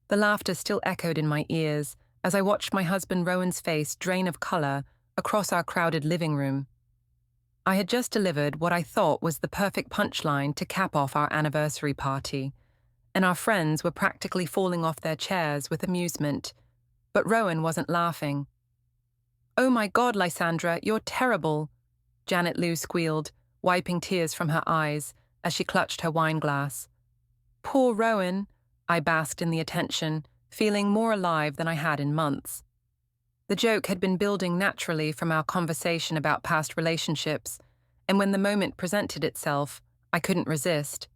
The laughter still echoed in my ears as I watched my husband Rowan's face drain of colour across our crowded living room. I had just delivered what I thought was the perfect punchline to cap off our anniversary party, and our friends were practically falling off their chairs with amusement. But Rowan wasn't laughing. "Oh my God, Lysandra, you're terrible," Janet Lou squealed, wiping tears from her eyes as she clutched her wine glass. "Poor Rowan," I basked in the attention, feeling more alive than I had in months. The joke had been building naturally from our conversation about past relationships, and when the moment presented itself, I couldn't resist.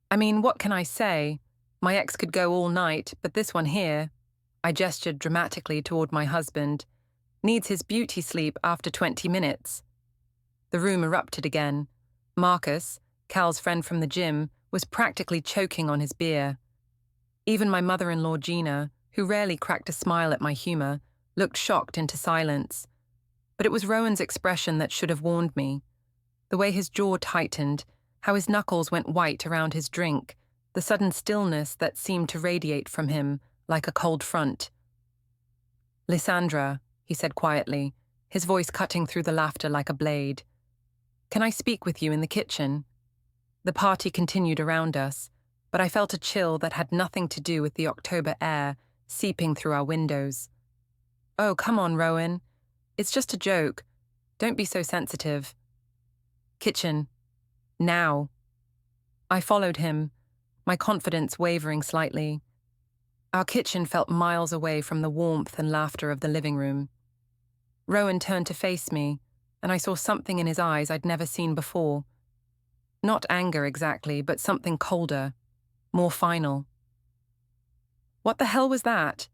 "I mean, what can I say? My ex could go all night, but this one here," I gestured dramatically toward my husband, "needs his beauty sleep after 20 minutes. The room erupted again. Marcus, Cal's friend from the gym, was practically choking on his beer. Even my mother-in-law Gina, who rarely cracked a smile at my humor, looked shocked into silence. But it was Rowan's expression that should have warned me. The way his jaw tightened, how his knuckles went white around his drink, the sudden stillness that seemed to radiate from him like a cold front. "Lysandra," he said quietly, his voice cutting through the laughter like a blade. "Can I speak with you in the kitchen?" The party continued around us, but I felt a chill that had nothing to do with the October air seeping through our windows. "Oh, come on, Rowan. It's just a joke. Don't be so sensitive." "Kitchen. Now." I followed him, my confidence wavering slightly. Our kitchen felt miles away from the warmth and laughter of the living room. Rowan turned to face me, and I saw something in his eyes I'd never seen before. Not anger exactly, but something colder, more final. "What the hell was that?"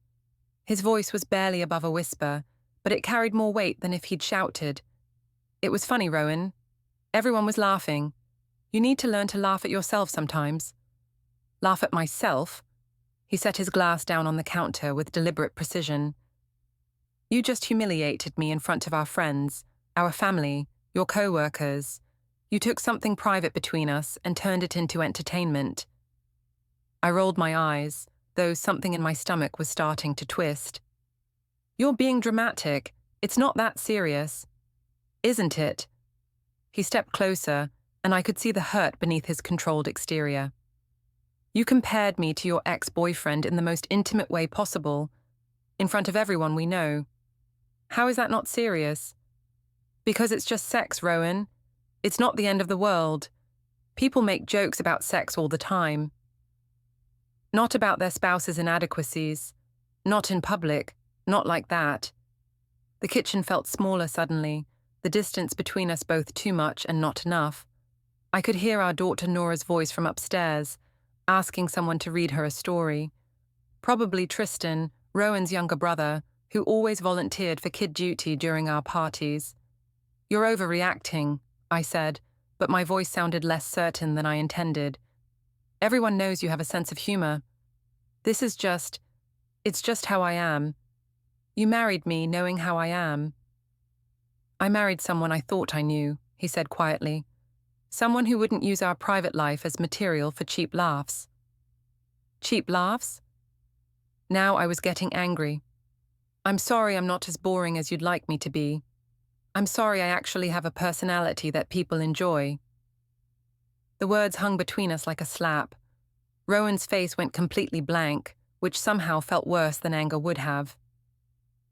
His voice was barely above a whisper, but it carried more weight than if he'd shouted. "It was funny, Rowan. Everyone was laughing. You need to learn to laugh at yourself sometimes." "Laugh at myself?" He set his glass down on the counter with deliberate precision. "You just humiliated me in front of our friends, our family, your co-workers. You took something private between us and turned it into entertainment." I rolled my eyes, though something in my stomach was starting to twist. "You're being dramatic. It's not that serious." "Isn't it?" He stepped closer, and I could see the hurt beneath his controlled exterior. "You compared me to your ex-boyfriend in the most intimate way possible, in front of everyone we know. How is that not serious?" "Because it's just sex, Rowan. It's not the end of the world. People make jokes about sex all the time. Not about their spouse's inadequacies. Not in public. Not like that." The kitchen felt smaller suddenly, the distance between us both too much and not enough. I could hear our daughter Nora's voice from upstairs, asking someone to read her a story. Probably Tristan, Rowan's younger brother, who always volunteered for kid duty during our parties. "You're overreacting," I said, but my voice sounded less certain than I intended. "Everyone knows you have a sense of humor. It's just how I am. You married me knowing how I am." "I married someone I thought I knew," he said quietly. "Someone who wouldn't use our private life as material for cheap laughs." "Cheap laughs?" Now I was getting angry. "I'm sorry I'm not as boring as you'd like me to be. I'm sorry I actually have a personality that people enjoy." The words hung between us like a slap. Rowan's face went completely blank, which somehow felt worse than anger would have.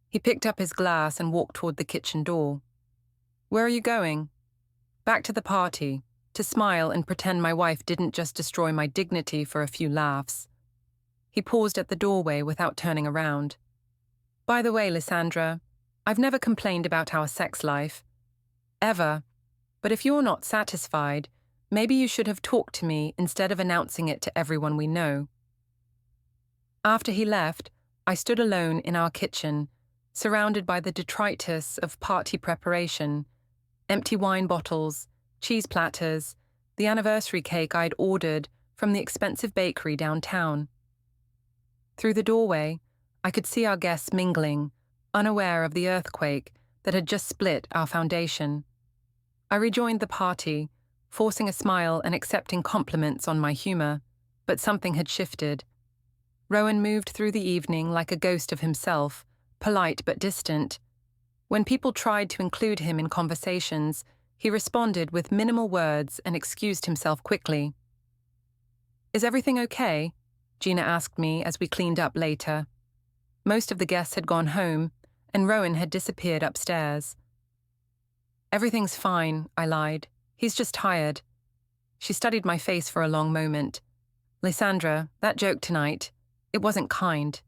He picked up his glass and walked toward the kitchen door. "Where are you going?" "Back to the party, to smile and pretend my wife didn't just destroy my dignity for a few laughs." He paused at the doorway without turning around. "By the way, Lysandra, I've never complained about our sex life. Ever. But if you're not satisfied, maybe you should have talked to me instead of announcing it to everyone we know." After he left, I stood alone in our kitchen, surrounded by the detritus of party preparation, empty wine bottles, cheese platters, the anniversary cake I'd ordered from the expensive bakery downtown. Through the doorway, I could see our guests mingling, unaware of the earthquake that had just split our foundation. I rejoined the party, forcing a smile and accepting compliments on my humor, but something had shifted. Rowan moved through the evening like a ghost of himself, polite but distant. When people tried to include him in conversations, he responded with minimal words and excused himself quickly. "Is everything okay?" Gina asked me as we cleaned up later. Most of the guests had gone home, and Rowan had disappeared upstairs. "Everything's fine," I lied. "He's just tired." She studied my face for a long moment. "Lysandra, that joke tonight, it wasn't kind."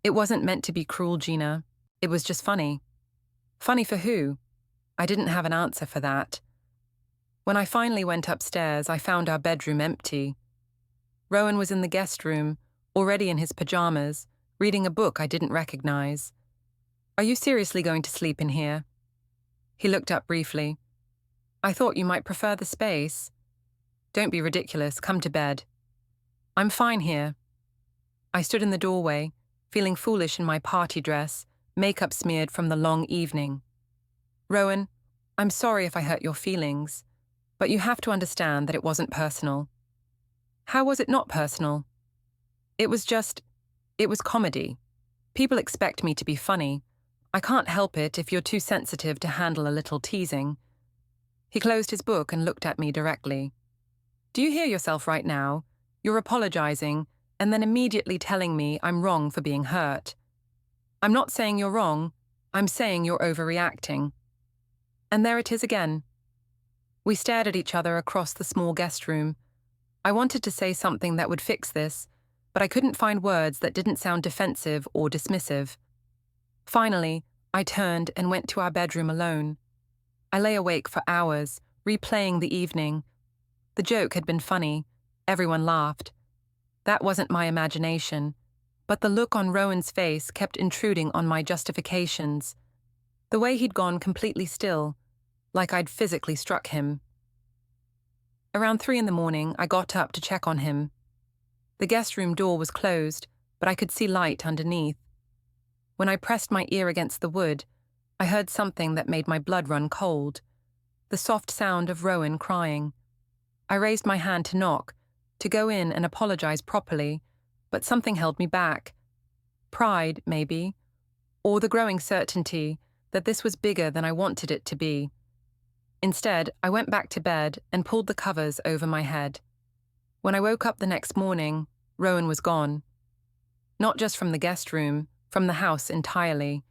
"It wasn't meant to be cruel, Gina. It was just funny." "Funny for who?" I didn't have an answer for that. When I finally went upstairs, I found our bedroom empty. Rowan was in the guest room, already in his pajamas, reading a book I didn't recognize. "Are you seriously going to sleep in here?" He looked up briefly. "I thought you might prefer the space." "Don't be ridiculous, come to bed." "I'm fine here." I stood in the doorway, feeling foolish in my party dress, makeup smeared from the long evening. "Rowan, I'm sorry if I hurt your feelings, but you have to understand that it wasn't personal." "How was it not personal?" It was comedy. People expect me to be funny. I can't help it if you're too sensitive to handle a little teasing." He closed his book and looked at me directly. "Do you hear yourself right now? You're apologizing, and then immediately telling me I'm wrong for being hurt. I'm not saying you're wrong, I'm saying you're overreacting." And there it is again. We stared at each other across the small guest room. I wanted to say something that would fix this, but I couldn't find words that didn't sound defensive or dismissive. Finally, I turned and went to our bedroom alone. I lay awake for hours, replaying the evening. The joke had been funny. Everyone laughed. That wasn't my imagination, but the look on Rowan's face kept intruding on my justifications. The way he'd gone completely still, like I'd physically struck him. Around 3 a.m, I got up to check on him. The guest room door was closed, but I could see light underneath. When I pressed my ear against the wood, I heard something that made my blood run cold. The soft sound of Rowan crying. I raised my hand to knock, to go in and apologize properly, but something held me back. Pride, maybe, or the growing certainty that this was bigger than I wanted it to be. Instead, I went back to bed and pulled the covers over my head. When I woke up the next morning, Rowan was gone. Not just from the guest room, from the house entirely.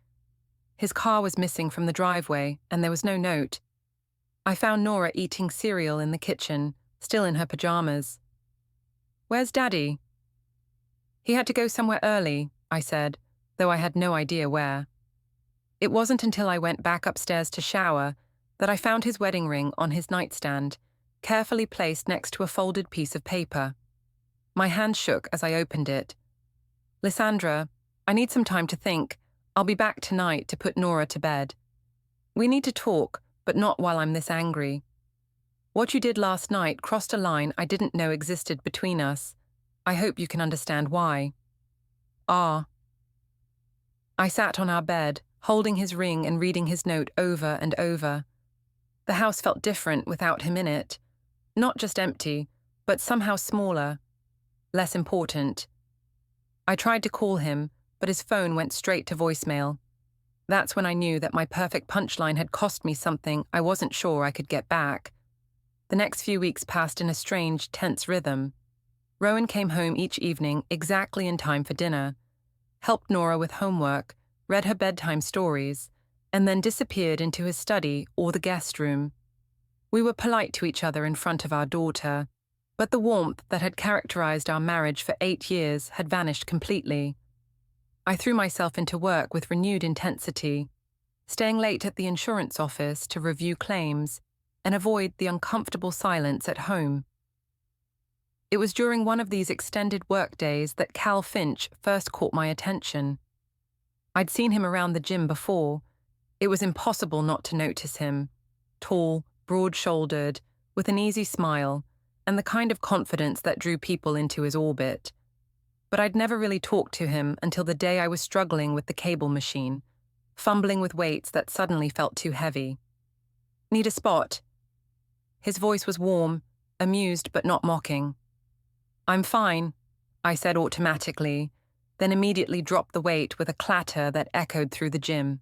His car was missing from the driveway, and there was no note. I found Nora eating cereal in the kitchen, still in her pajamas. "Where's Daddy?" "He had to go somewhere early," I said, though I had no idea where. It wasn't until I went back upstairs to shower that I found his wedding ring on his nightstand, carefully placed next to a folded piece of paper. My hand shook as I opened it. "Lysandra, I need some time to think. I'll be back tonight to put Nora to bed. We need to talk, but not while I'm this angry. What you did last night crossed a line I didn't know existed between us. I hope you can understand why." "Ah." I sat on our bed, holding his ring and reading his note over and over. The house felt different without him in it. Not just empty, but somehow smaller, less important. I tried to call him, but his phone went straight to voicemail. That's when I knew that my perfect punchline had cost me something I wasn't sure I could get back. The next few weeks passed in a strange, tense rhythm. Rowan came home each evening exactly in time for dinner, helped Nora with homework, read her bedtime stories, and then disappeared into his study or the guest room. We were polite to each other in front of our daughter, but the warmth that had characterized our marriage for 8 years had vanished completely. I threw myself into work with renewed intensity, staying late at the insurance office to review claims and avoid the uncomfortable silence at home. It was during one of these extended work days that Cal Finch first caught my attention. I'd seen him around the gym before. It was impossible not to notice him. Tall, broad-shouldered, with an easy smile, and the kind of confidence that drew people into his orbit. But I'd never really talked to him until the day I was struggling with the cable machine, fumbling with weights that suddenly felt too heavy. "Need a spot?" His voice was warm, amused but not mocking. "I'm fine." I said automatically, then immediately dropped the weight with a clatter that echoed through the gym.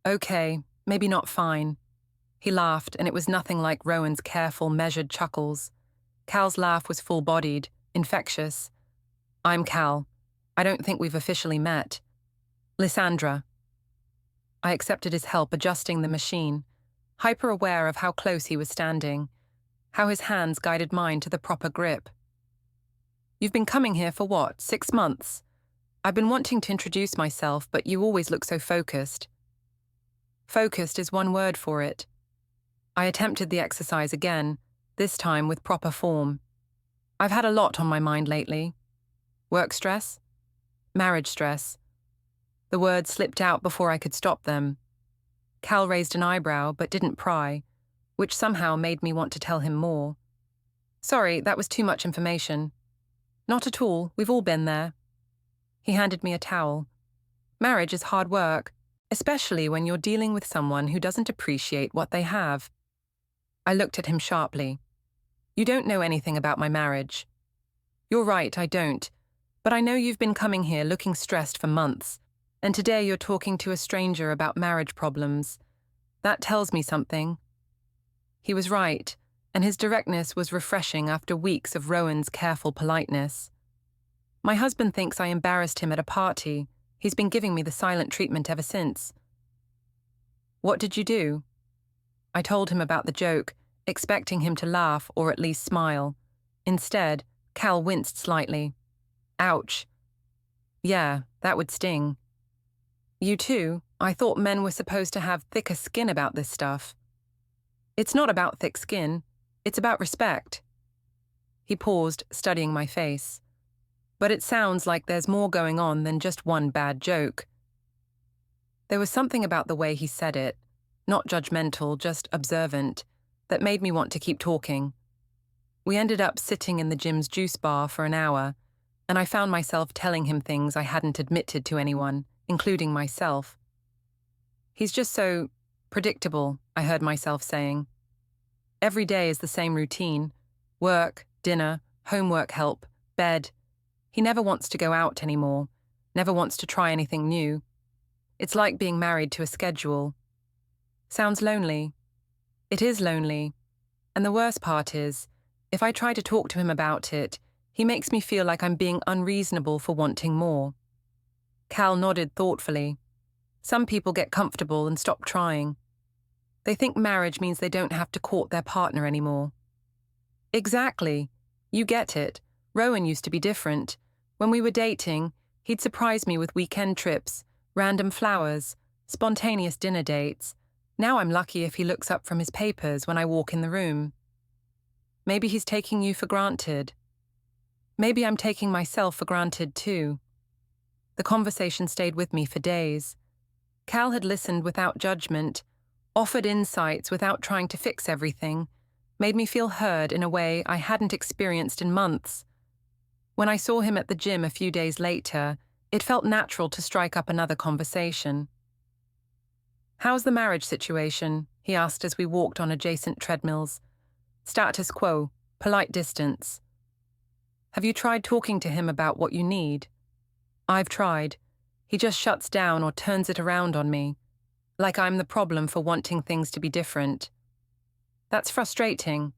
Okay, maybe not fine. He laughed, and it was nothing like Rowan's careful, measured chuckles. Cal's laugh was full-bodied, infectious. I'm Cal. I don't think we've officially met. Lysandra. I accepted his help adjusting the machine, hyper-aware of how close he was standing, how his hands guided mine to the proper grip. You've been coming here for what, 6 months? I've been wanting to introduce myself, but you always look so focused. Focused is one word for it. I attempted the exercise again, this time with proper form. I've had a lot on my mind lately. Work stress? Marriage stress. The words slipped out before I could stop them. Cal raised an eyebrow but didn't pry, which somehow made me want to tell him more. Sorry, that was too much information. Not at all, we've all been there. He handed me a towel. Marriage is hard work, especially when you're dealing with someone who doesn't appreciate what they have. I looked at him sharply. You don't know anything about my marriage. You're right, I don't. But I know you've been coming here looking stressed for months, and today you're talking to a stranger about marriage problems. That tells me something. He was right, and his directness was refreshing after weeks of Rowan's careful politeness. My husband thinks I embarrassed him at a party. He's been giving me the silent treatment ever since. What did you do? I told him about the joke, expecting him to laugh or at least smile. Instead, Cal winced slightly. Ouch. Yeah, that would sting. You too? I thought men were supposed to have thicker skin about this stuff. It's not about thick skin. It's about respect. He paused, studying my face. But it sounds like there's more going on than just one bad joke. There was something about the way he said it, not judgmental, just observant, that made me want to keep talking. We ended up sitting in the gym's juice bar for an hour, and I found myself telling him things I hadn't admitted to anyone, including myself. He's just so predictable, I heard myself saying. Every day is the same routine. Work, dinner, homework help, bed. He never wants to go out anymore, never wants to try anything new. It's like being married to a schedule. Sounds lonely. It is lonely. And the worst part is, if I try to talk to him about it, he makes me feel like I'm being unreasonable for wanting more. Cal nodded thoughtfully. Some people get comfortable and stop trying. They think marriage means they don't have to court their partner anymore. Exactly. You get it. Rowan used to be different. When we were dating, he'd surprise me with weekend trips, random flowers, spontaneous dinner dates. Now I'm lucky if he looks up from his papers when I walk in the room. Maybe he's taking you for granted. Maybe I'm taking myself for granted too. The conversation stayed with me for days. Cal had listened without judgment, offered insights without trying to fix everything, made me feel heard in a way I hadn't experienced in months. When I saw him at the gym a few days later, it felt natural to strike up another conversation. How's the marriage situation? He asked as we walked on adjacent treadmills. Status quo, polite distance. Have you tried talking to him about what you need? I've tried. He just shuts down or turns it around on me, like I'm the problem for wanting things to be different. That's frustrating.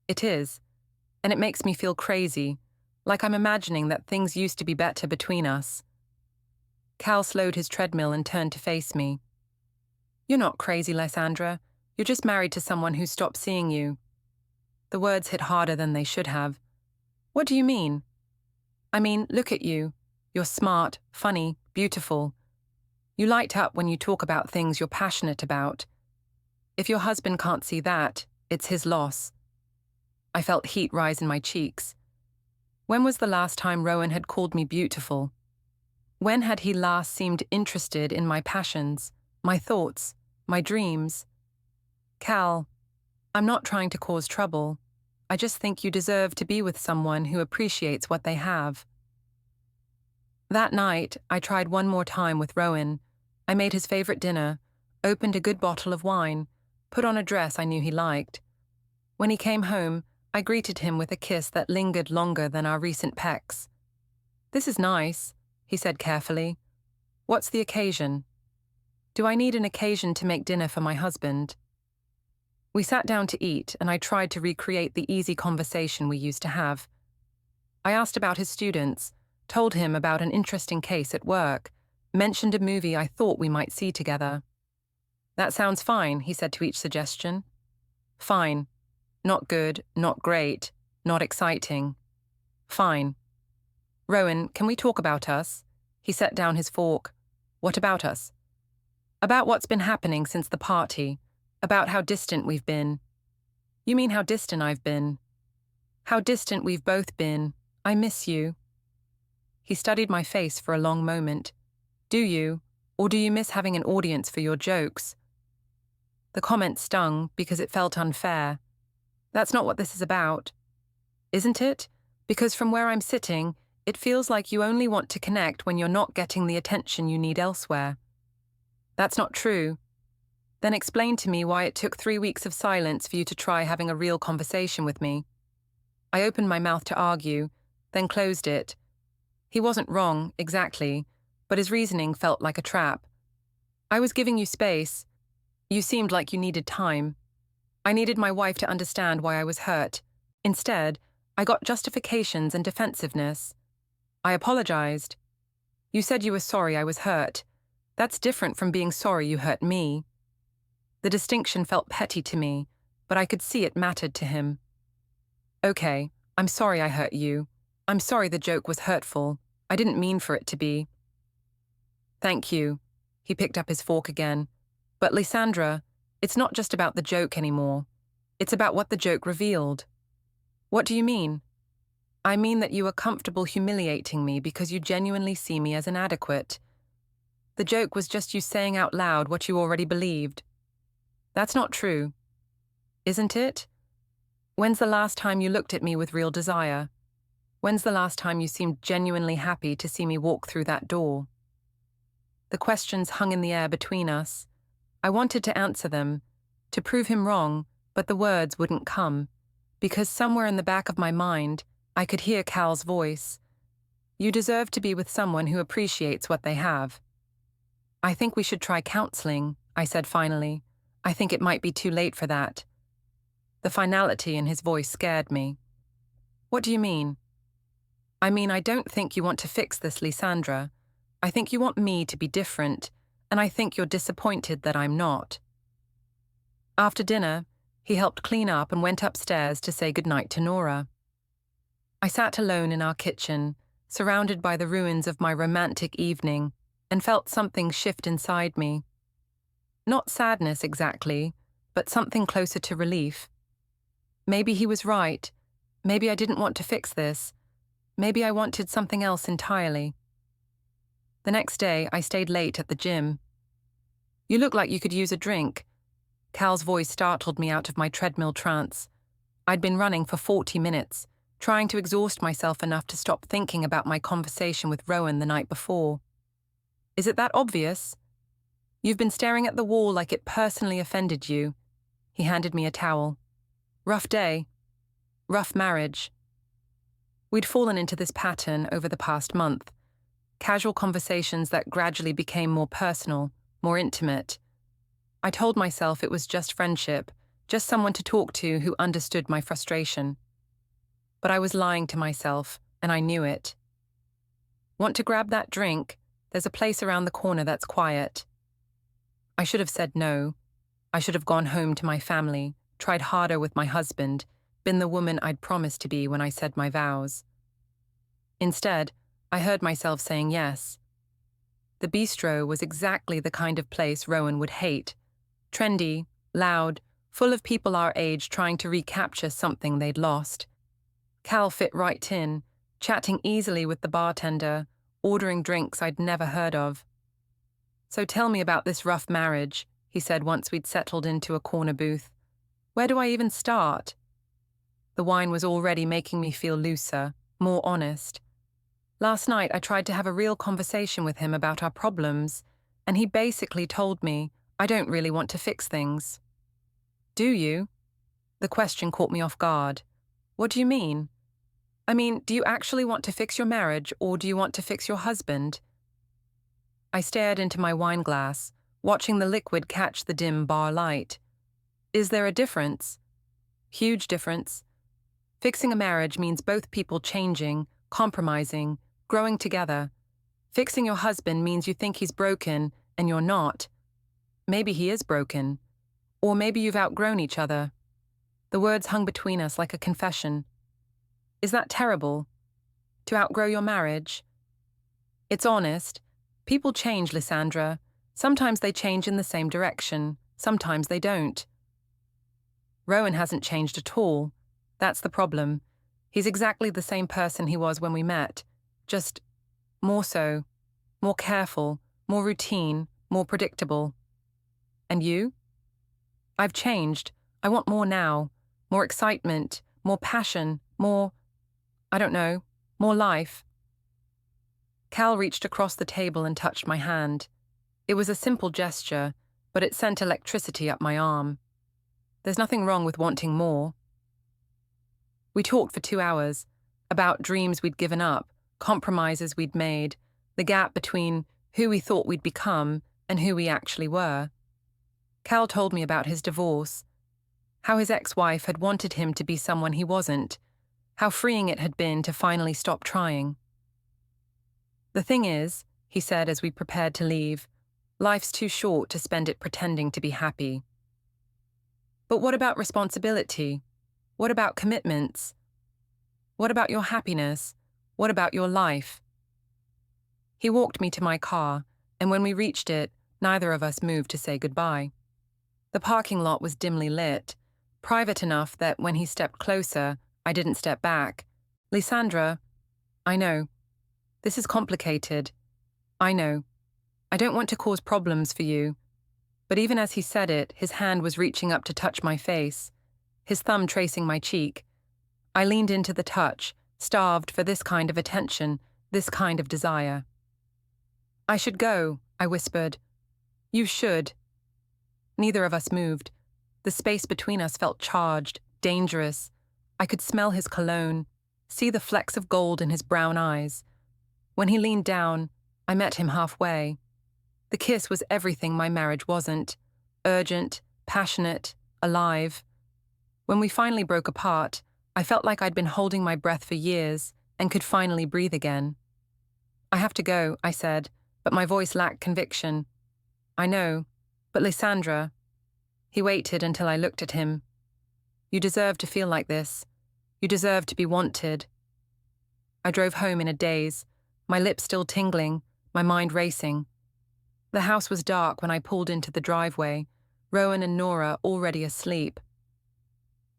It is, and it makes me feel crazy, like I'm imagining that things used to be better between us. Cal slowed his treadmill and turned to face me. You're not crazy, Lysandra. You're just married to someone who stopped seeing you. The words hit harder than they should have. What do you mean? I mean, look at you. You're smart, funny, beautiful. You light up when you talk about things you're passionate about. If your husband can't see that, it's his loss. I felt heat rise in my cheeks. When was the last time Rowan had called me beautiful? When had he last seemed interested in my passions, my thoughts, my dreams? Cal, I'm not trying to cause trouble. I just think you deserve to be with someone who appreciates what they have. That night, I tried one more time with Rowan. I made his favorite dinner, opened a good bottle of wine, put on a dress I knew he liked. When he came home, I greeted him with a kiss that lingered longer than our recent pecks. "This is nice," he said carefully. "What's the occasion?" "Do I need an occasion to make dinner for my husband?" We sat down to eat, and I tried to recreate the easy conversation we used to have. I asked about his students, told him about an interesting case at work, mentioned a movie I thought we might see together. "That sounds fine," he said to each suggestion. "Fine. Not good, not great, not exciting. Fine. Rowan, can we talk about us?" He set down his fork. "What about us?" "About what's been happening since the party. About how distant we've been." "You mean how distant I've been?" "How distant we've both been. I miss you." He studied my face for a long moment. "Do you? Or do you miss having an audience for your jokes?" The comment stung because it felt unfair. "That's not what this is about." "Isn't it? Because from where I'm sitting, it feels like you only want to connect when you're not getting the attention you need elsewhere." "That's not true." "Then explain to me why it took 3 weeks of silence for you to try having a real conversation with me." I opened my mouth to argue, then closed it. He wasn't wrong, exactly, but his reasoning felt like a trap. "I was giving you space. You seemed like you needed time. I needed my wife to understand why I was hurt. Instead, I got justifications and defensiveness. I apologized. You said you were sorry I was hurt. That's different from being sorry you hurt me." The distinction felt petty to me, but I could see it mattered to him. "Okay, I'm sorry I hurt you. I'm sorry the joke was hurtful. I didn't mean for it to be." "Thank you." He picked up his fork again. "But Lysandra, it's not just about the joke anymore. It's about what the joke revealed." "What do you mean?" "I mean that you are comfortable humiliating me because you genuinely see me as inadequate. The joke was just you saying out loud what you already believed." "That's not true." "Isn't it? When's the last time you looked at me with real desire? When's the last time you seemed genuinely happy to see me walk through that door?" The questions hung in the air between us. I wanted to answer them, to prove him wrong, but the words wouldn't come, because somewhere in the back of my mind, I could hear Cal's voice. "You deserve to be with someone who appreciates what they have." "I think we should try counseling," I said finally. "I think it might be too late for that." The finality in his voice scared me. "What do you mean?" "I mean, I don't think you want to fix this, Lysandra. I think you want me to be different, and I think you're disappointed that I'm not." After dinner, he helped clean up and went upstairs to say goodnight to Nora. I sat alone in our kitchen, surrounded by the ruins of my romantic evening, and felt something shift inside me. Not sadness exactly, but something closer to relief. Maybe he was right. Maybe I didn't want to fix this. Maybe I wanted something else entirely. The next day, I stayed late at the gym. "You look like you could use a drink." Cal's voice startled me out of my treadmill trance. I'd been running for 40 minutes, trying to exhaust myself enough to stop thinking about my conversation with Rowan the night before. "Is it that obvious?" "You've been staring at the wall like it personally offended you." He handed me a towel. "Rough day. Rough marriage." We'd fallen into this pattern over the past month. Casual conversations that gradually became more personal, more intimate. I told myself it was just friendship, just someone to talk to who understood my frustration. But I was lying to myself, and I knew it. "Want to grab that drink? There's a place around the corner that's quiet." I should have said no. I should have gone home to my family, tried harder with my husband, been the woman I'd promised to be when I said my vows. Instead, I heard myself saying yes. The bistro was exactly the kind of place Rowan would hate. Trendy, loud, full of people our age trying to recapture something they'd lost. Cal fit right in, chatting easily with the bartender, ordering drinks I'd never heard of. "So tell me about this rough marriage," he said once we'd settled into a corner booth. "Where do I even start?" The wine was already making me feel looser, more honest. Last night I tried to have a real conversation with him about our problems, and he basically told me, "I don't really want to fix things." "Do you?" The question caught me off guard. "What do you mean?" I mean, do you actually want to fix your marriage or do you want to fix your husband? I stared into my wine glass, watching the liquid catch the dim bar light. Is there a difference? Huge difference. Fixing a marriage means both people changing, compromising, growing together. Fixing your husband means you think he's broken and you're not. Maybe he is broken. Or maybe you've outgrown each other. The words hung between us like a confession. Is that terrible? To outgrow your marriage? It's honest. People change, Lysandra. Sometimes they change in the same direction. Sometimes they don't. Rowan hasn't changed at all. That's the problem. He's exactly the same person he was when we met. Just more so. More careful. More routine. More predictable. And you? I've changed. I want more now. More excitement. More passion. More, I don't know, more life. Cal reached across the table and touched my hand. It was a simple gesture, but it sent electricity up my arm. There's nothing wrong with wanting more. We talked for 2 hours, about dreams we'd given up, compromises we'd made, the gap between who we thought we'd become and who we actually were. Cal told me about his divorce, how his ex-wife had wanted him to be someone he wasn't, how freeing it had been to finally stop trying. The thing is, he said as we prepared to leave, life's too short to spend it pretending to be happy. But what about responsibility? What about commitments? What about your happiness? What about your life? He walked me to my car, and when we reached it, neither of us moved to say goodbye. The parking lot was dimly lit, private enough that when he stepped closer, I didn't step back. Lysandra, I know. This is complicated. I know. I don't want to cause problems for you. But even as he said it, his hand was reaching up to touch my face, his thumb tracing my cheek. I leaned into the touch, starved for this kind of attention, this kind of desire. I should go, I whispered. You should. Neither of us moved. The space between us felt charged, dangerous. I could smell his cologne, see the flecks of gold in his brown eyes. When he leaned down, I met him halfway. The kiss was everything my marriage wasn't. Urgent, passionate, alive. When we finally broke apart, I felt like I'd been holding my breath for years and could finally breathe again. I have to go, I said, but my voice lacked conviction. I know, but Lysandra. He waited until I looked at him. You deserve to feel like this. You deserve to be wanted. I drove home in a daze, my lips still tingling, my mind racing. The house was dark when I pulled into the driveway, Rowan and Nora already asleep.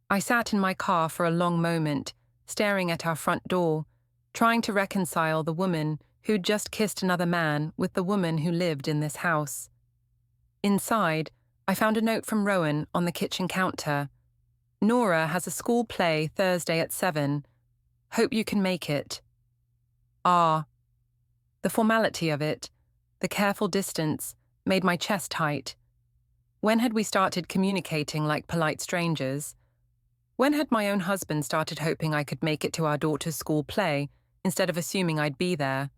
I sat in my car for a long moment, staring at our front door, trying to reconcile the woman who'd just kissed another man with the woman who lived in this house. Inside, I found a note from Rowan on the kitchen counter. Nora has a school play Thursday at 7. Hope you can make it. Ah. The formality of it, the careful distance, made my chest tight. When had we started communicating like polite strangers? When had my own husband started hoping I could make it to our daughter's school play, instead of assuming I'd be there?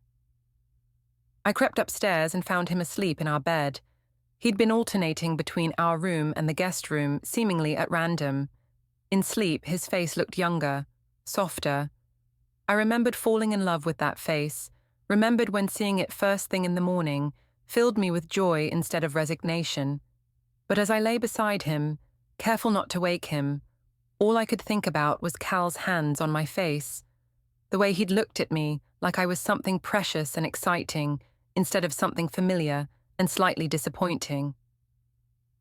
I crept upstairs and found him asleep in our bed. He'd been alternating between our room and the guest room, seemingly at random. In sleep, his face looked younger, softer. I remembered falling in love with that face, remembered when seeing it first thing in the morning, filled me with joy instead of resignation. But as I lay beside him, careful not to wake him, all I could think about was Cal's hands on my face, the way he'd looked at me like I was something precious and exciting instead of something familiar and slightly disappointing.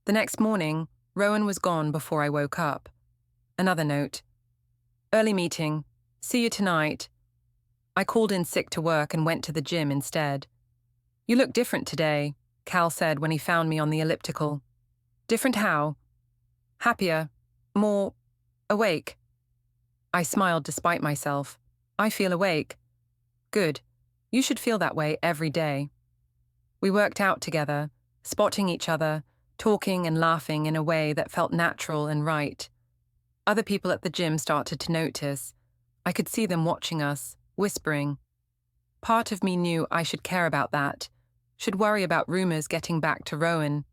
The next morning, Rowan was gone before I woke up. Another note. Early meeting. See you tonight. I called in sick to work and went to the gym instead. You look different today, Cal said when he found me on the elliptical. Different how? Happier. More awake. I smiled despite myself. I feel awake. Good. You should feel that way every day. We worked out together, spotting each other, talking and laughing in a way that felt natural and right. Other people at the gym started to notice. I I could see them watching us, whispering. Part of me knew I should care about that, should worry about rumors getting back to Rowan.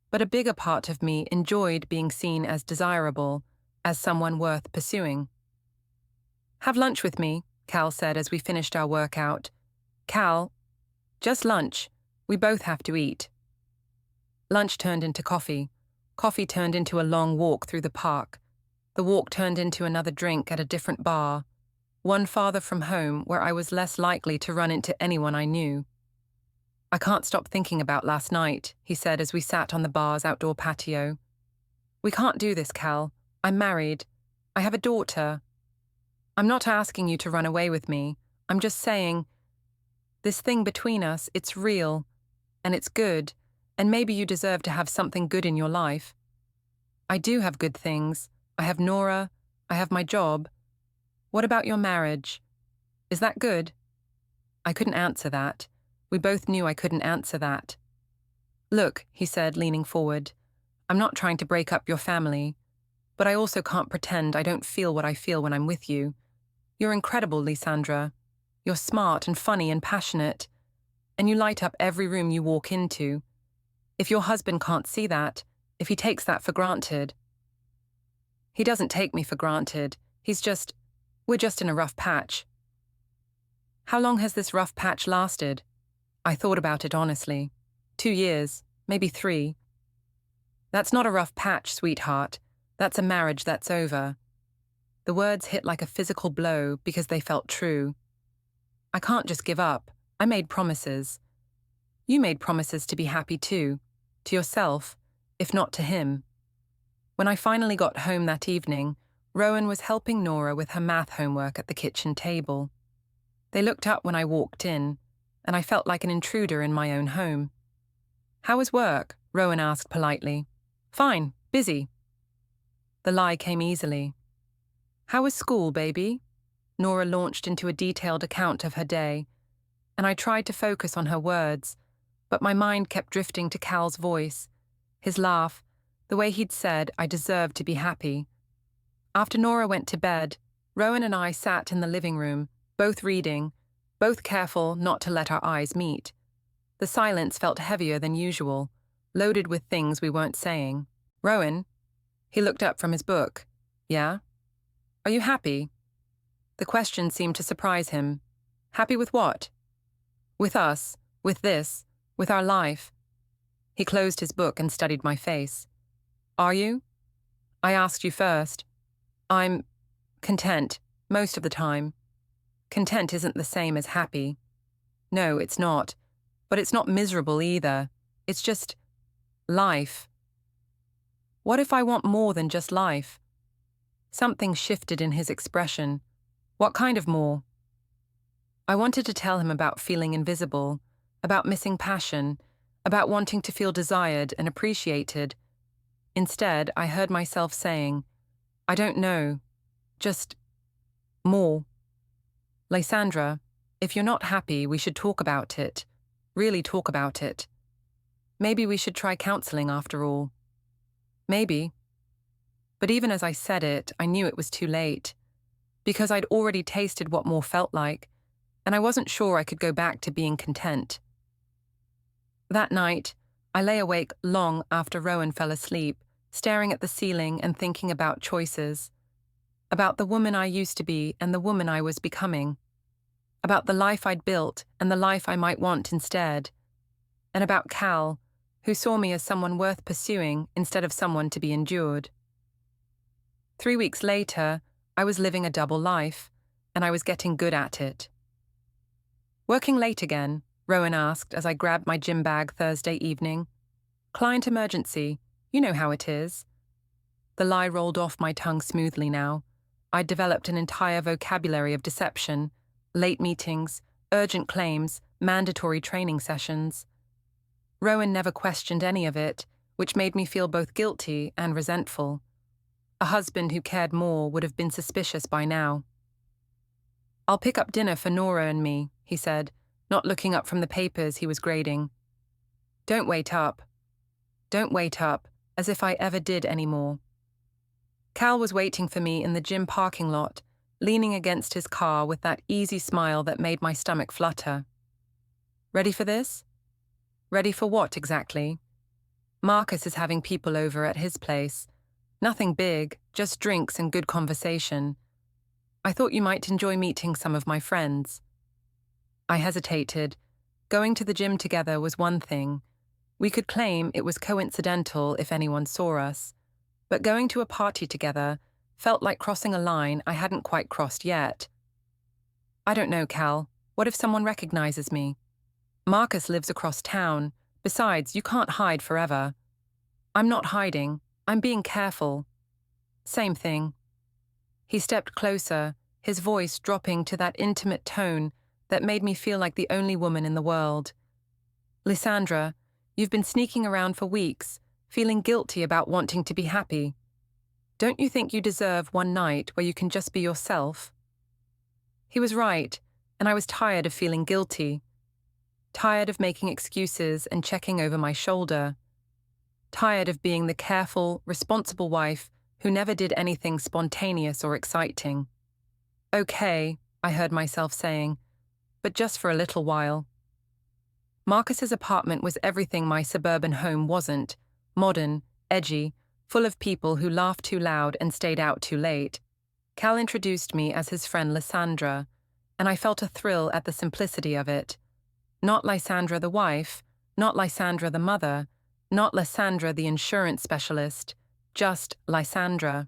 But a bigger part of me enjoyed being seen as desirable, as someone worth pursuing. "Have lunch with me," Cal said as we finished our workout. "Cal, just lunch. We both have to eat." Lunch turned into coffee. Coffee turned into a long walk through the park. The walk turned into another drink at a different bar, one farther from home where I was less likely to run into anyone I knew. "I can't stop thinking about last night," he said as we sat on the bar's outdoor patio. "We can't do this, Cal. I'm married. I have a daughter. I'm not asking you to run away with me. I'm just saying, this thing between us, it's real, and it's good, and maybe you deserve to have something good in your life." "I do have good things. I have Nora. I have my job. What about your marriage? Is that good?" I couldn't answer that. We both knew I couldn't answer that. "Look," he said, leaning forward, "I'm not trying to break up your family, but I also can't pretend I don't feel what I feel when I'm with you. You're incredible, Lysandra. You're smart and funny and passionate, and you light up every room you walk into. If your husband can't see that, if he takes that for granted..." "He doesn't take me for granted. We're just in a rough patch." "How long has this rough patch lasted?" I thought about it honestly. 2 years, maybe 3. "That's not a rough patch, sweetheart. That's a marriage that's over." The words hit like a physical blow because they felt true. I can't just give up. I made promises. You made promises to be happy too, to yourself, if not to him. When I finally got home that evening, Rowan was helping Nora with her math homework at the kitchen table. They looked up when I walked in, and I felt like an intruder in my own home. "How was work?" Rowan asked politely. "Fine, busy." The lie came easily. "How was school, baby?" Nora launched into a detailed account of her day, and I tried to focus on her words, but my mind kept drifting to Cal's voice, his laugh, the way he'd said I deserved to be happy. After Nora went to bed, Rowan and I sat in the living room, both reading, both careful not to let our eyes meet. The silence felt heavier than usual, loaded with things we weren't saying. "Rowan?" He looked up from his book. "Yeah? Are you happy?" The question seemed to surprise him. "Happy with what?" "With us, with this, with our life." He closed his book and studied my face. "Are you?" "I asked you first." "I'm content, most of the time." Content isn't the same as happy. No, it's not. But it's not miserable either. It's just life. What if I want more than just life? Something shifted in his expression. What kind of more? I wanted to tell him about feeling invisible, about missing passion, about wanting to feel desired and appreciated. Instead, I heard myself saying, "I don't know. Just more." "Lysandra, if you're not happy, we should talk about it. Really talk about it. Maybe we should try counseling after all." Maybe. But even as I said it, I knew it was too late. Because I'd already tasted what more felt like, and I wasn't sure I could go back to being content. That night, I lay awake long after Rowan fell asleep, staring at the ceiling and thinking about choices. About the woman I used to be and the woman I was becoming. About the life I'd built and the life I might want instead. And about Cal, who saw me as someone worth pursuing instead of someone to be endured. 3 weeks later, I was living a double life, and I was getting good at it. "Working late again?" Rowan asked as I grabbed my gym bag Thursday evening. "Client emergency. You know how it is." The lie rolled off my tongue smoothly now. I'd developed an entire vocabulary of deception, late meetings, urgent claims, mandatory training sessions. Rowan never questioned any of it, which made me feel both guilty and resentful. A husband who cared more would have been suspicious by now. "I'll pick up dinner for Nora and me," he said, not looking up from the papers he was grading. Don't wait up, as if I ever did anymore." Cal was waiting for me in the gym parking lot, leaning against his car with that easy smile that made my stomach flutter. Ready for this? Ready for what exactly? Marcus is having people over at his place. Nothing big, just drinks and good conversation. I thought you might enjoy meeting some of my friends. I hesitated. Going to the gym together was one thing. We could claim it was coincidental if anyone saw us. But going to a party together felt like crossing a line I hadn't quite crossed yet. I don't know, Cal. What if someone recognizes me? Marcus lives across town. Besides, you can't hide forever. I'm not hiding. I'm being careful. Same thing. He stepped closer, his voice dropping to that intimate tone that made me feel like the only woman in the world. Lysandra, you've been sneaking around for weeks, feeling guilty about wanting to be happy. Don't you think you deserve one night where you can just be yourself? He was right, and I was tired of feeling guilty. Tired of making excuses and checking over my shoulder. Tired of being the careful, responsible wife who never did anything spontaneous or exciting. Okay, I heard myself saying, but just for a little while. Marcus's apartment was everything my suburban home wasn't: modern, edgy, full of people who laughed too loud and stayed out too late. Cal introduced me as his friend Lysandra, and I felt a thrill at the simplicity of it. Not Lysandra the wife, not Lysandra the mother, not Lysandra the insurance specialist, just Lysandra.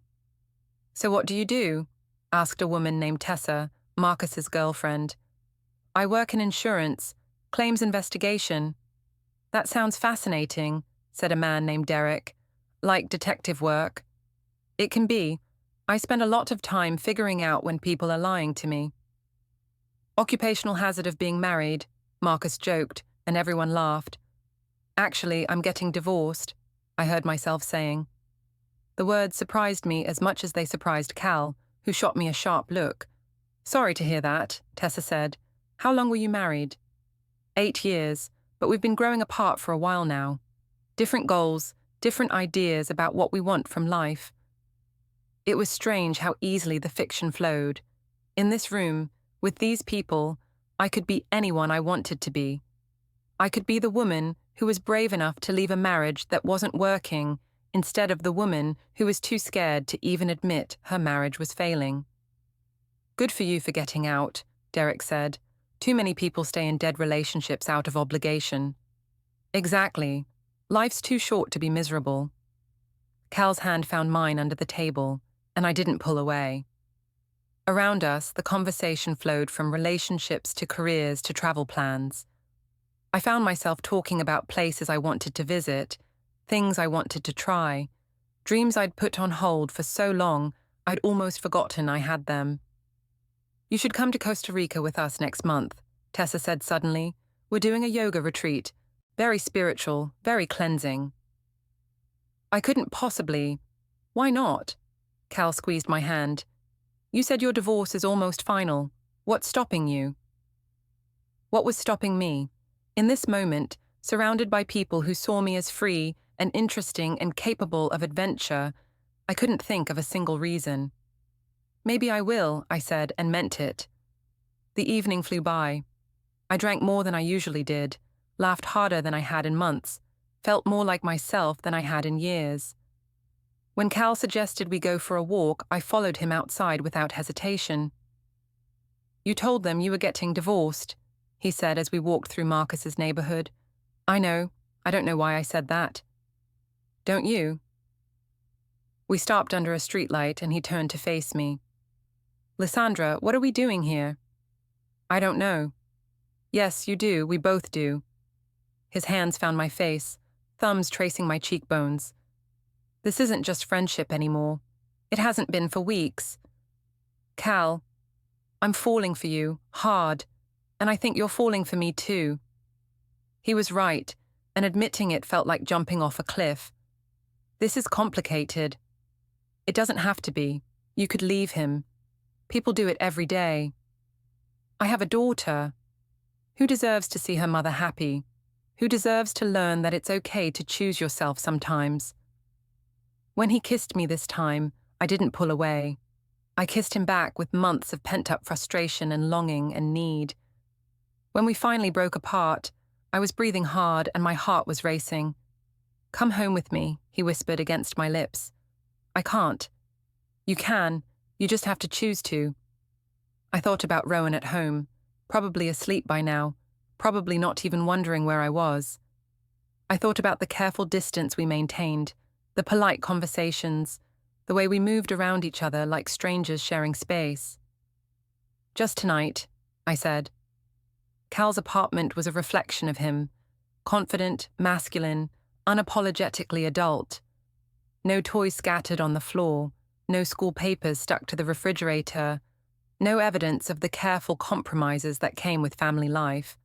So what do you do? Asked a woman named Tessa, Marcus's girlfriend. I work in insurance, claims investigation. That sounds fascinating, said a man named Derek. Like detective work. It can be. I spend a lot of time figuring out when people are lying to me. Occupational hazard of being married, Marcus joked, and everyone laughed. Actually, I'm getting divorced, I heard myself saying. The words surprised me as much as they surprised Cal, who shot me a sharp look. Sorry to hear that, Tessa said. How long were you married? 8 years, but we've been growing apart for a while now. Different goals, different ideas about what we want from life. It was strange how easily the fiction flowed. In this room, with these people, I could be anyone I wanted to be. I could be the woman who was brave enough to leave a marriage that wasn't working, instead of the woman who was too scared to even admit her marriage was failing. Good for you for getting out, Derek said. Too many people stay in dead relationships out of obligation. Exactly. Life's too short to be miserable. Cal's hand found mine under the table, and I didn't pull away. Around us, the conversation flowed from relationships to careers to travel plans. I found myself talking about places I wanted to visit, things I wanted to try, dreams I'd put on hold for so long I'd almost forgotten I had them. You should come to Costa Rica with us next month, Tessa said suddenly. We're doing a yoga retreat. Very spiritual, very cleansing. I couldn't possibly. Why not? Cal squeezed my hand. You said your divorce is almost final. What's stopping you? What was stopping me? In this moment, surrounded by people who saw me as free and interesting and capable of adventure, I couldn't think of a single reason. Maybe I will, I said, and meant it. The evening flew by. I drank more than I usually did, laughed harder than I had in months, felt more like myself than I had in years. When Cal suggested we go for a walk, I followed him outside without hesitation. You told them you were getting divorced, he said as we walked through Marcus's neighborhood. I know. I don't know why I said that. Don't you? We stopped under a streetlight and he turned to face me. Lysandra, what are we doing here? I don't know. Yes, you do. We both do. His hands found my face, thumbs tracing my cheekbones. This isn't just friendship anymore. It hasn't been for weeks. Cal, I'm falling for you, hard, and I think you're falling for me too. He was right, and admitting it felt like jumping off a cliff. This is complicated. It doesn't have to be. You could leave him. People do it every day. I have a daughter. Who deserves to see her mother happy? Who deserves to learn that it's okay to choose yourself sometimes? When he kissed me this time, I didn't pull away. I kissed him back with months of pent-up frustration and longing and need. When we finally broke apart, I was breathing hard and my heart was racing. "Come home with me," he whispered against my lips. "I can't." "You can. You just have to choose to." I thought about Rowan at home, probably asleep by now, probably not even wondering where I was. I thought about the careful distance we maintained, the polite conversations, the way we moved around each other like strangers sharing space. "Just tonight," I said. Cal's apartment was a reflection of him, confident, masculine, unapologetically adult. No toys scattered on the floor, no school papers stuck to the refrigerator, no evidence of the careful compromises that came with family life.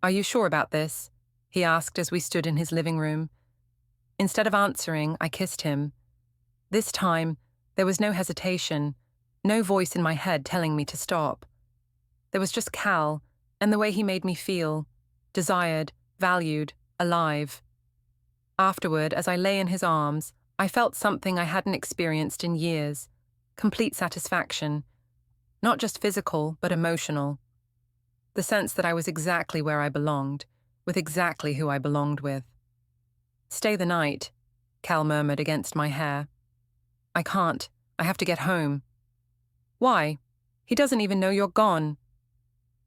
"Are you sure about this?" he asked as we stood in his living room. Instead of answering, I kissed him. This time, there was no hesitation, no voice in my head telling me to stop. There was just Cal, and the way he made me feel, desired, valued, alive. Afterward, as I lay in his arms, I felt something I hadn't experienced in years, complete satisfaction, not just physical, but emotional. The sense that I was exactly where I belonged, with exactly who I belonged with. "Stay the night," Cal murmured against my hair. "I can't. I have to get home." "Why? He doesn't even know you're gone."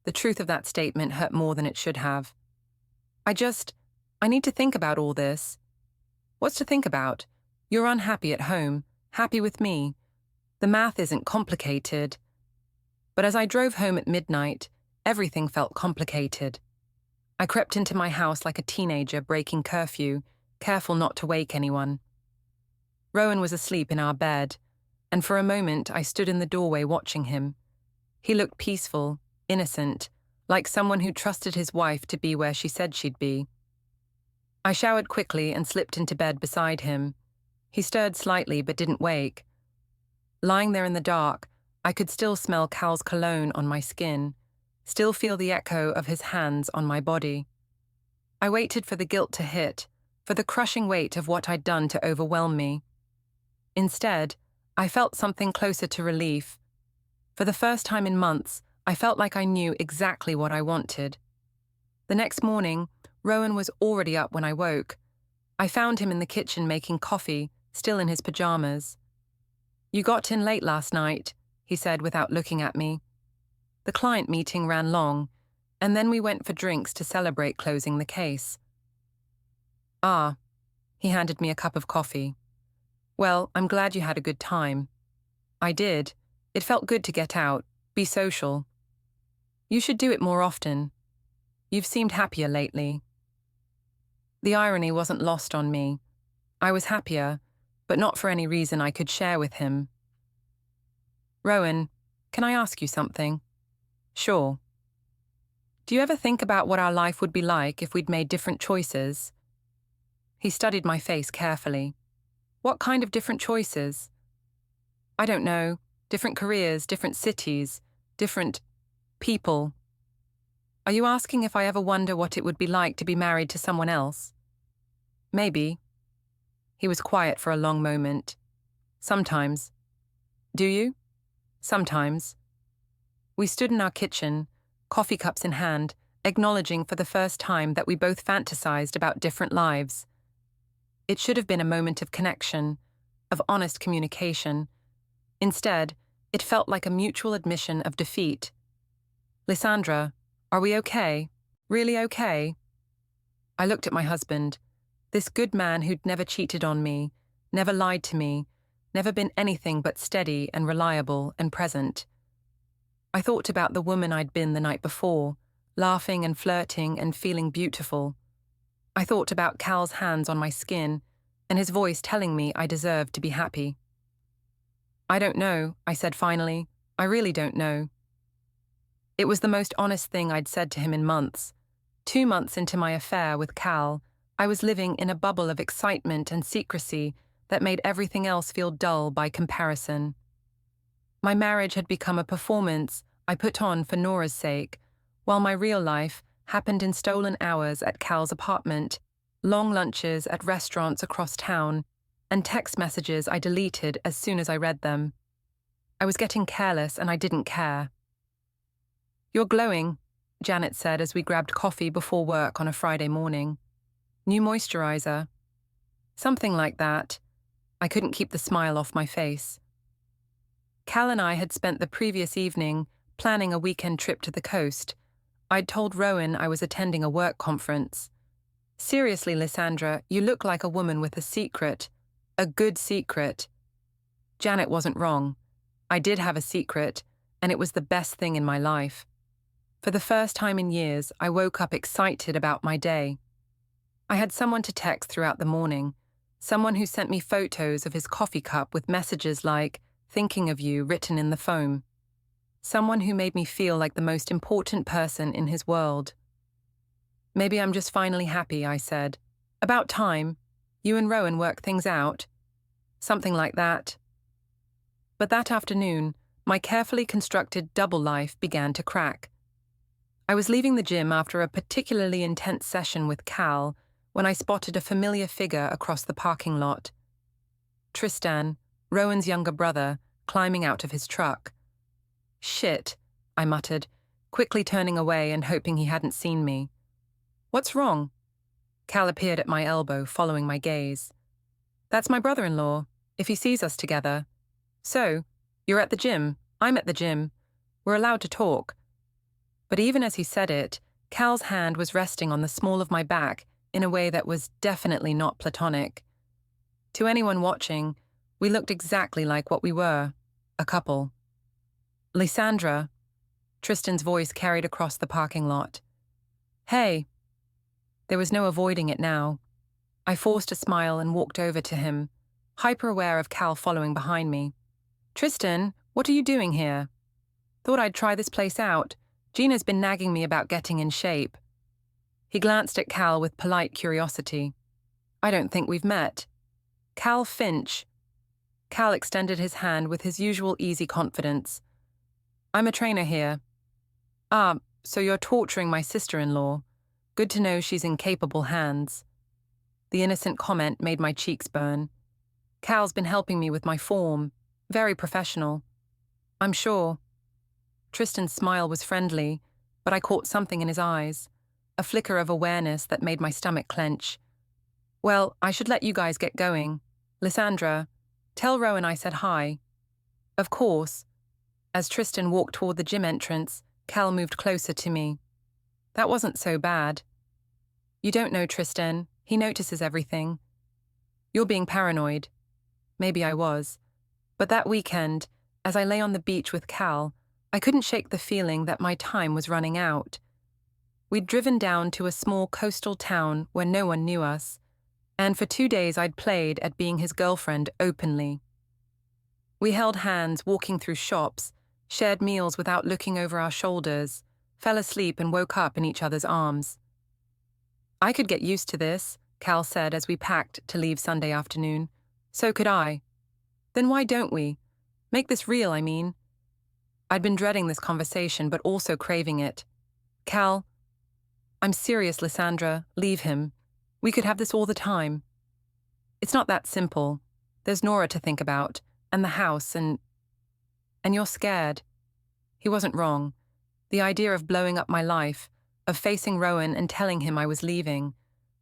The truth of that statement hurt more than it should have. I need to think about all this." "What's to think about? You're unhappy at home, happy with me. The math isn't complicated." But as I drove home at midnight, everything felt complicated. I crept into my house like a teenager breaking curfew, careful not to wake anyone. Rowan was asleep in our bed, and for a moment I stood in the doorway watching him. He looked peaceful, innocent, like someone who trusted his wife to be where she said she'd be. I showered quickly and slipped into bed beside him. He stirred slightly but didn't wake. Lying there in the dark, I could still smell Cal's cologne on my skin, still feel the echo of his hands on my body. I waited for the guilt to hit, for the crushing weight of what I'd done to overwhelm me. Instead, I felt something closer to relief. For the first time in months, I felt like I knew exactly what I wanted. The next morning, Rowan was already up when I woke. I found him in the kitchen making coffee, still in his pajamas. "You got in late last night," he said without looking at me. "The client meeting ran long, and then we went for drinks to celebrate closing the case." "Ah," he handed me a cup of coffee. "Well, I'm glad you had a good time." "I did. It felt good to get out, be social." "You should do it more often. You've seemed happier lately." The irony wasn't lost on me. I was happier, but not for any reason I could share with him. "Rowan, can I ask you something?" "Sure." "Do you ever think about what our life would be like if we'd made different choices?" He studied my face carefully. "What kind of different choices?" "I don't know. Different careers, different cities, different people." "Are you asking if I ever wonder what it would be like to be married to someone else?" "Maybe." He was quiet for a long moment. "Sometimes." "Do you?" "Sometimes." We stood in our kitchen, coffee cups in hand, acknowledging for the first time that we both fantasized about different lives. It should have been a moment of connection, of honest communication. Instead, it felt like a mutual admission of defeat. "Lysandra, are we okay? Really okay?" I looked at my husband, this good man who'd never cheated on me, never lied to me, never been anything but steady and reliable and present. I thought about the woman I'd been the night before, laughing and flirting and feeling beautiful. I thought about Cal's hands on my skin and his voice telling me I deserved to be happy. "I don't know," I said finally. "I really don't know." It was the most honest thing I'd said to him in months. 2 months into my affair with Cal, I was living in a bubble of excitement and secrecy that made everything else feel dull by comparison. My marriage had become a performance I put on for Nora's sake, while my real life happened in stolen hours at Cal's apartment, long lunches at restaurants across town, and text messages I deleted as soon as I read them. I was getting careless and I didn't care. "You're glowing," Janet said as we grabbed coffee before work on a Friday morning. "New moisturizer." Something like that. I couldn't keep the smile off my face. Cal and I had spent the previous evening planning a weekend trip to the coast. I'd told Rowan I was attending a work conference. "Seriously, Lysandra, you look like a woman with a secret. A good secret." Janet wasn't wrong. I did have a secret, and it was the best thing in my life. For the first time in years, I woke up excited about my day. I had someone to text throughout the morning, someone who sent me photos of his coffee cup with messages like, "Thinking of you," written in the foam. Someone who made me feel like the most important person in his world. "Maybe I'm just finally happy," I said. "About time. You and Rowan work things out." Something like that. But that afternoon, my carefully constructed double life began to crack. I was leaving the gym after a particularly intense session with Cal when I spotted a familiar figure across the parking lot. Tristan, Rowan's younger brother, climbing out of his truck. "Shit," I muttered, quickly turning away and hoping he hadn't seen me. "What's wrong?" Cal appeared at my elbow, following my gaze. "That's my brother-in-law, if he sees us together." "So, you're at the gym, I'm at the gym. We're allowed to talk." But even as he said it, Cal's hand was resting on the small of my back in a way that was definitely not platonic. To anyone watching, we looked exactly like what we were, a couple. "Lysandra," Tristan's voice carried across the parking lot. "Hey." There was no avoiding it now. I forced a smile and walked over to him, hyper-aware of Cal following behind me. "Tristan, what are you doing here?" "Thought I'd try this place out. Gina's been nagging me about getting in shape." He glanced at Cal with polite curiosity. "I don't think we've met." "Cal Finch." Cal extended his hand with his usual easy confidence. "I'm a trainer here." "Ah, so you're torturing my sister-in-law. Good to know she's in capable hands." The innocent comment made my cheeks burn. Cal's been helping me with my form. Very professional. "I'm sure." Tristan's smile was friendly, but I caught something in his eyes, a flicker of awareness that made my stomach clench. "Well, I should let you guys get going. Lysandra, tell Rowan I said hi." "Of course." As Tristan walked toward the gym entrance, Cal moved closer to me. "That wasn't so bad." "You don't know Tristan. He notices everything." "You're being paranoid." Maybe I was. But that weekend, as I lay on the beach with Cal, I couldn't shake the feeling that my time was running out. We'd driven down to a small coastal town where no one knew us, and for 2 days I'd played at being his girlfriend openly. We held hands walking through shops, shared meals without looking over our shoulders, fell asleep and woke up in each other's arms. "I could get used to this," Cal said as we packed to leave Sunday afternoon. "So could I." "Then why don't we? Make this real, I mean." I'd been dreading this conversation, but also craving it. "Cal." "I'm serious, Lysandra. Leave him. We could have this all the time." "It's not that simple. There's Nora to think about, and the house, and you're scared." He wasn't wrong. The idea of blowing up my life, of facing Rowan and telling him I was leaving,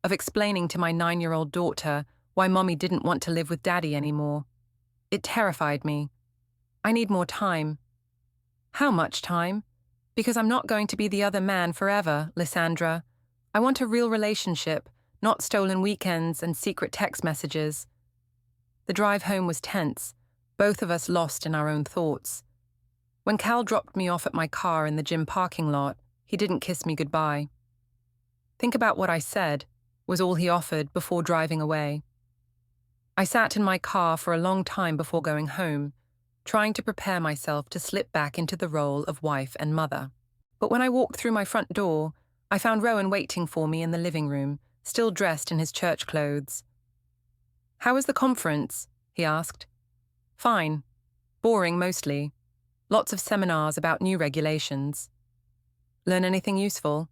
of explaining to my 9-year-old daughter why Mommy didn't want to live with Daddy anymore. It terrified me. I need more time. How much time? Because I'm not going to be the other man forever, Lysandra. I want a real relationship, not stolen weekends and secret text messages. The drive home was tense, both of us lost in our own thoughts. When Cal dropped me off at my car in the gym parking lot, he didn't kiss me goodbye. "Think about what I said," was all he offered before driving away. I sat in my car for a long time before going home, trying to prepare myself to slip back into the role of wife and mother. But when I walked through my front door, I found Rowan waiting for me in the living room, still dressed in his church clothes. "How was the conference?" he asked. "Fine. Boring mostly. Lots of seminars about new regulations." "Learn anything useful?"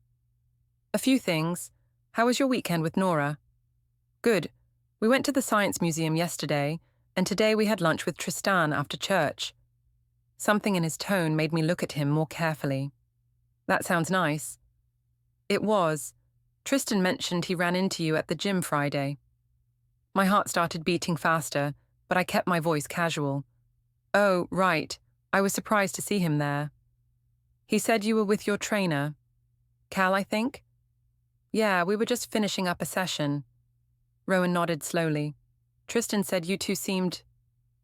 "A few things. How was your weekend with Nora?" "Good. We went to the Science Museum yesterday, and today we had lunch with Tristan after church." Something in his tone made me look at him more carefully. That sounds nice. It was. Tristan mentioned he ran into you at the gym Friday. My heart started beating faster, but I kept my voice casual. Oh, right. I was surprised to see him there. He said you were with your trainer. Cal, I think? Yeah, we were just finishing up a session. Rowan nodded slowly. Tristan said you two seemed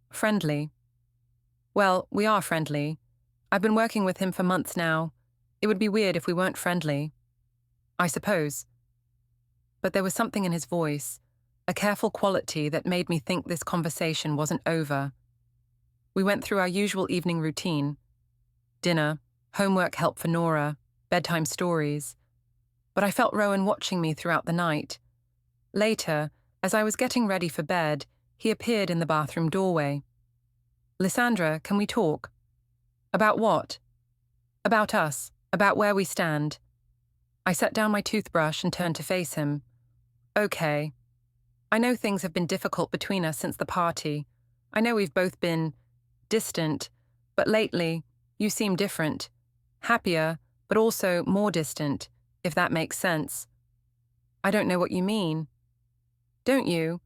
friendly. Well, we are friendly. I've been working with him for months now. It would be weird if we weren't friendly. I suppose. But there was something in his voice, a careful quality that made me think this conversation wasn't over. We went through our usual evening routine. Dinner, homework help for Nora, bedtime stories. But I felt Rowan watching me throughout the night. Later, as I was getting ready for bed, he appeared in the bathroom doorway. Lysandra, can we talk? About what? About us, about where we stand. I set down my toothbrush and turned to face him. Okay. I know things have been difficult between us since the party. I know we've both been distant, but lately, you seem different. Happier, but also more distant, if that makes sense. I don't know what you mean. Don't you?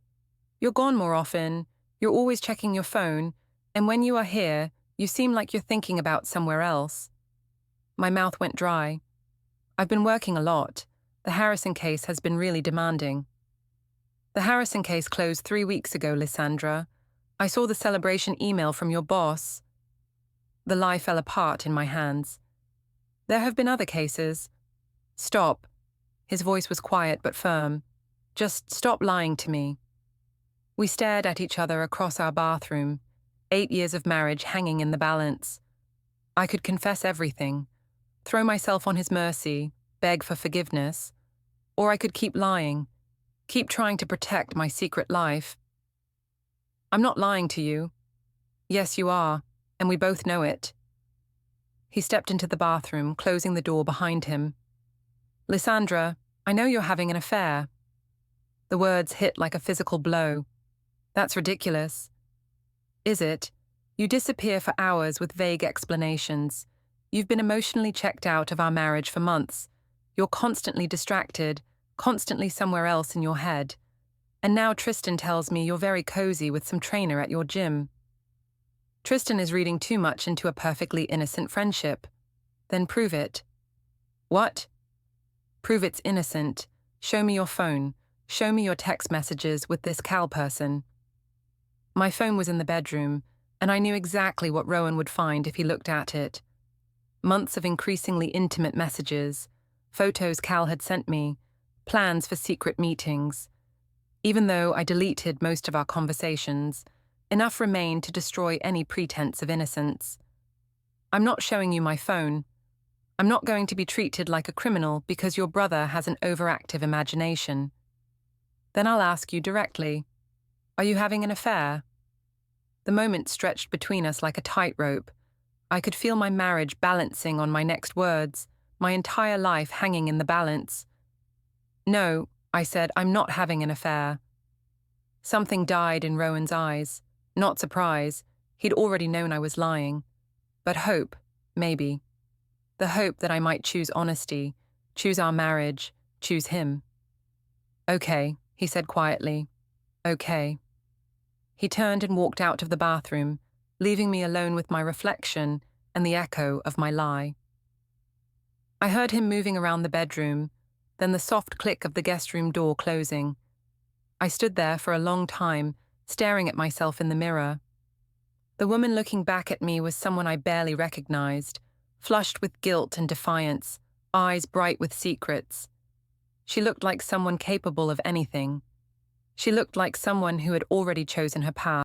You're gone more often, you're always checking your phone, and when you are here, you seem like you're thinking about somewhere else. My mouth went dry. I've been working a lot. The Harrison case has been really demanding. The Harrison case closed 3 weeks ago, Lysandra. I saw the celebration email from your boss. The lie fell apart in my hands. There have been other cases. Stop. His voice was quiet but firm. Just stop lying to me. We stared at each other across our bathroom, 8 years of marriage hanging in the balance. I could confess everything, throw myself on his mercy, beg for forgiveness, or I could keep lying, keep trying to protect my secret life. I'm not lying to you. Yes, you are, and we both know it. He stepped into the bathroom, closing the door behind him. Lysandra, I know you're having an affair. The words hit like a physical blow. That's ridiculous. Is it? You disappear for hours with vague explanations. You've been emotionally checked out of our marriage for months. You're constantly distracted, constantly somewhere else in your head. And now Tristan tells me you're very cozy with some trainer at your gym. Tristan is reading too much into a perfectly innocent friendship. Then prove it. What? Prove it's innocent. Show me your phone. Show me your text messages with this Cal person. My phone was in the bedroom, and I knew exactly what Rowan would find if he looked at it. Months of increasingly intimate messages, photos Cal had sent me, plans for secret meetings. Even though I deleted most of our conversations, enough remained to destroy any pretense of innocence. I'm not showing you my phone. I'm not going to be treated like a criminal because your brother has an overactive imagination. Then I'll ask you directly, are you having an affair? The moment stretched between us like a tightrope. I could feel my marriage balancing on my next words, my entire life hanging in the balance. No, I said, I'm not having an affair. Something died in Rowan's eyes. Not surprise, he'd already known I was lying. But hope, maybe. The hope that I might choose honesty, choose our marriage, choose him. Okay, he said quietly. Okay. He turned and walked out of the bathroom, leaving me alone with my reflection and the echo of my lie. I heard him moving around the bedroom, then the soft click of the guest room door closing. I stood there for a long time, staring at myself in the mirror. The woman looking back at me was someone I barely recognized, flushed with guilt and defiance, eyes bright with secrets. She looked like someone capable of anything. She looked like someone who had already chosen her path.